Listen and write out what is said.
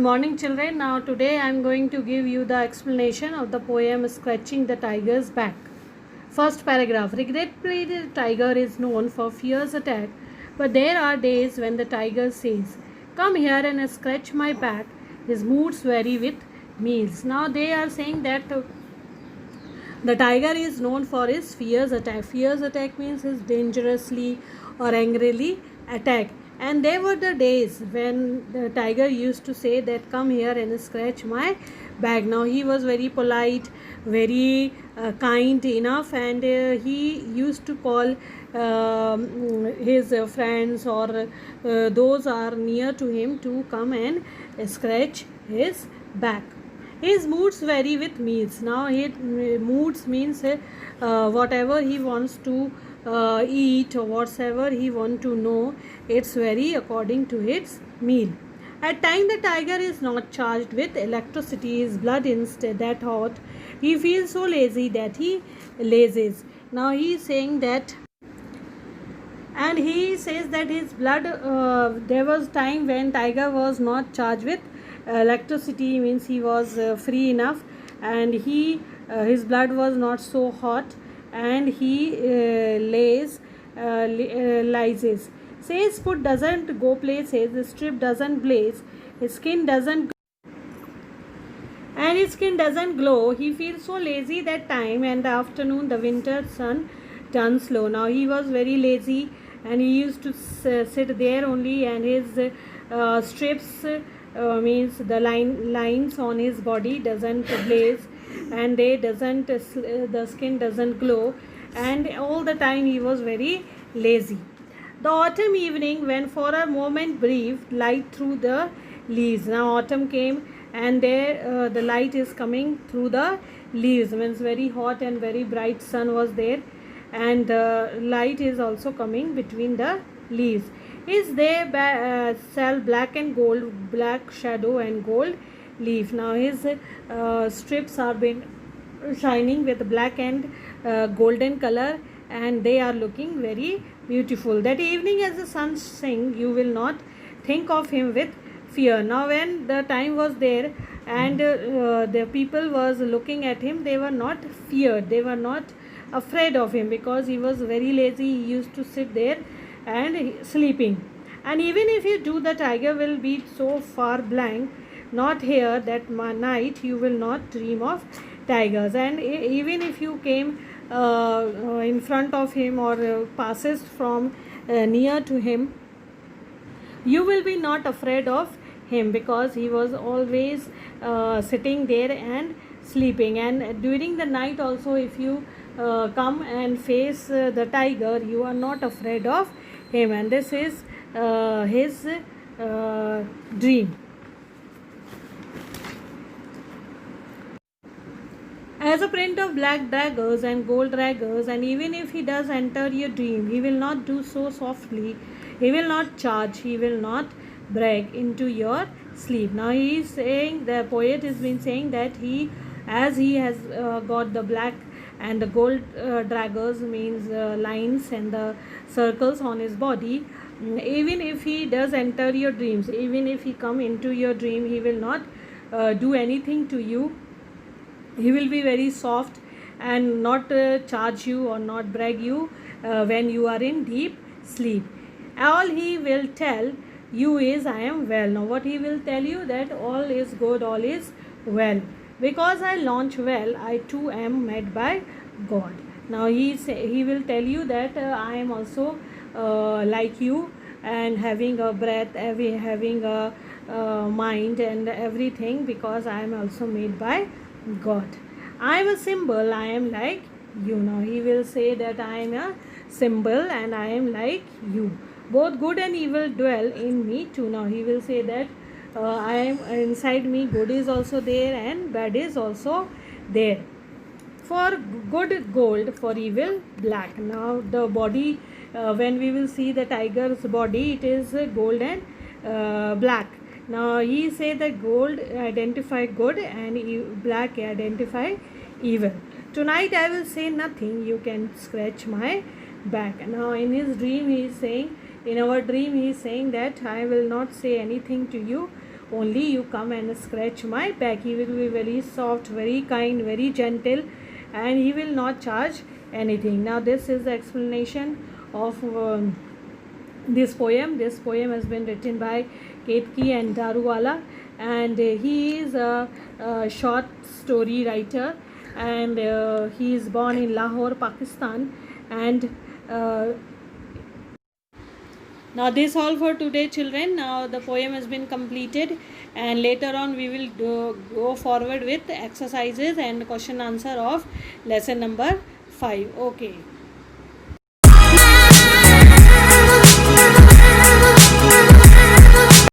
morning, children. Now, today I am going to give you the explanation of the poem Scratching the Tiger's Back. First paragraph. Regretfully, the tiger is known for fierce attack, but there are days when the tiger says, "Come here and scratch my back." His moods vary with meals. Now, they are saying that the tiger is known for his fierce attack. Fierce attack means his dangerously or angrily attack. And there were the days when the tiger used to say that, "Come here and scratch my back." Now he was very polite, very kind enough, and he used to call his friends or those are near to him to come and scratch his back. His moods vary with meals. Now his moods means whatever he wants to eat or whatsoever he want to know, it's vary according to its meal. At times the tiger is not charged with electricity, his blood instead that hot. He feels so lazy that he lazes. Now he is saying that, and he says that his blood there was time when tiger was not charged with electricity, means he was free enough, and his blood was not so hot, and he lies. Says foot doesn't go places, the strip doesn't blaze, his skin doesn't glow. He feels so lazy that time, and the afternoon the winter sun turns slow. Now he was very lazy, and he used to sit there only, and his strips means the lines on his body doesn't blaze, and the skin doesn't glow, and all the time he was very lazy. The autumn evening, when for a moment breathed light through the leaves. Now autumn came, and there the light is coming through the leaves, means very hot and very bright sun was there, and light is also coming between the leaves. Is there sell black and gold, black shadow and gold leaf. Now his strips are been shining with black and golden color, and they are looking very beautiful. That evening as the sun sings, you will not think of him with fear. Now when the time was there, and the people was looking at him, they were not feared, they were not afraid of him, because he was very lazy. He used to sit there and sleeping. And even if you do, the tiger will be so far blank, not here, that night you will not dream of tigers. And even if you came in front of him or passes from near to him, you will be not afraid of him, because he was always sitting there and sleeping. And during the night also, if you come and face the tiger, you are not afraid of him. And this is his dream. As a print of black daggers and gold daggers, and even if he does enter your dream, he will not do so softly, he will not charge, he will not break into your sleep. Now he is saying, the poet has been saying that he has got the black and the gold daggers, means lines and the circles on his body. Even if he does enter your dreams, even if he come into your dream, he will not do anything to you. He will be very soft and not charge you or not brag you when you are in deep sleep. All he will tell you is, "I am well." Now what he will tell you, that all is good, all is well. Because I launch well, I too am made by God. Now he will tell you that I am also like you, and having a breath, having a mind and everything, because I am also made by God. I am a symbol, I am like you. Now he will say that I am a symbol and I am like you. Both good and evil dwell in me too. Now he will say that I am inside me, good is also there and bad is also there. For good gold, for evil black. Now the body, when we will see the tiger's body, it is gold and black. Now he say that gold identify good and black identify evil. Tonight I will say nothing, you can scratch my back. Now in his dream he is saying, in our dream he is saying that I will not say anything to you, only you come and scratch my back. He will be very soft, very kind, very gentle, and he will not charge anything. Now this is the explanation of this poem. This poem has been written by Ketki and Daruwala, and he is a short story writer, and he is born in Lahore, Pakistan. And now this all for today, children. Now the poem has been completed, and later on we will go forward with exercises and question answer of lesson number 5. Okay.